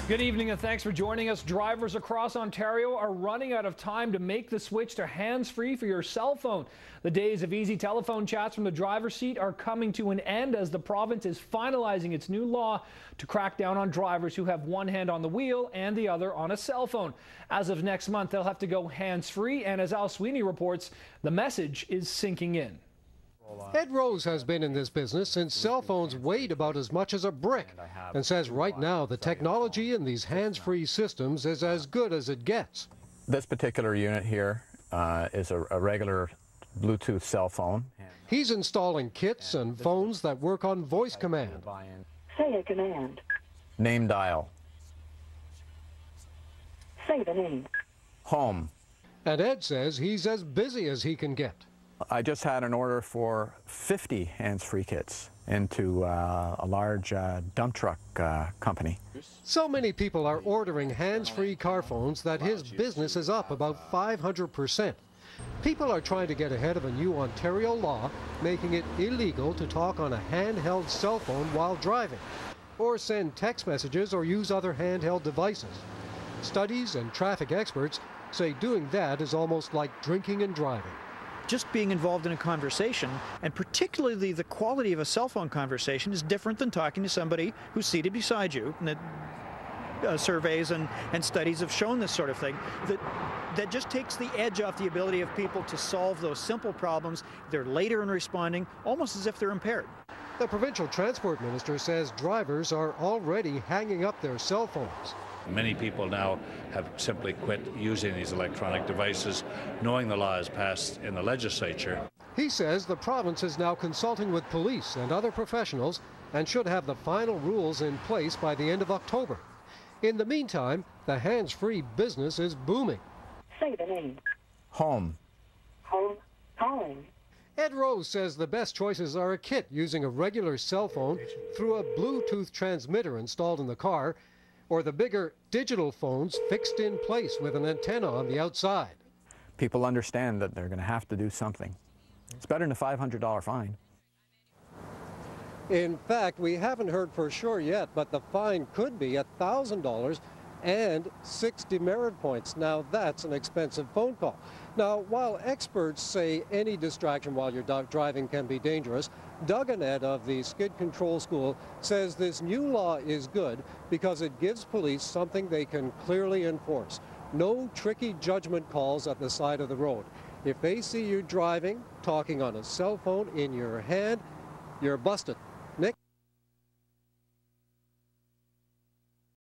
Good evening and thanks for joining us. Drivers across Ontario are running out of time to make the switch to hands-free for your cell phone. The days of easy telephone chats from the driver's seat are coming to an end as the province is finalizing its new law to crack down on drivers who have one hand on the wheel and the other on a cell phone. As of next month, they'll have to go hands-free, and as Al Sweeney reports, the message is sinking in. Ed Rose has been in this business since cell phones weighed about as much as a brick and says right now the technology in these hands-free systems is as good as it gets. This particular unit here is a regular Bluetooth cell phone. He's installing kits and phones that work on voice command. Say a command. Name dial. Say the name. Home. And Ed says he's as busy as he can get. I just had an order for 50 hands-free kits into a large dump truck company. So many people are ordering hands-free car phones that his business is up about 500%. People are trying to get ahead of a new Ontario law making it illegal to talk on a handheld cell phone while driving, or send text messages or use other handheld devices. Studies and traffic experts say doing that is almost like drinking and driving. Just being involved in a conversation, and particularly the quality of a cell phone conversation, is different than talking to somebody who's seated beside you. And surveys and studies have shown this sort of thing, that just takes the edge off the ability of people to solve those simple problems. They're later in responding, almost as if they're impaired. The provincial transport minister says drivers are already hanging up their cell phones. Many people now have simply quit using these electronic devices, knowing the law is passed in the legislature. He says the province is now consulting with police and other professionals and should have the final rules in place by the end of October. In the meantime, the hands-free business is booming. Say the name. Home. Home calling. Ed Rose says the best choices are a kit using a regular cell phone through a Bluetooth transmitter installed in the car, or the bigger digital phones fixed in place with an antenna on the outside. People understand that they're going to have to do something. It's better than a $500 fine. In fact, we haven't heard for sure yet, but the fine could be $1,000 and 6 demerit points. Now that's an expensive phone call. Now, while experts say any distraction while you're driving can be dangerous, Doug and Ed of the Skid Control School says this new law is good because it gives police something they can clearly enforce. No tricky judgment calls at the side of the road. If they see you driving, talking on a cell phone in your hand, you're busted.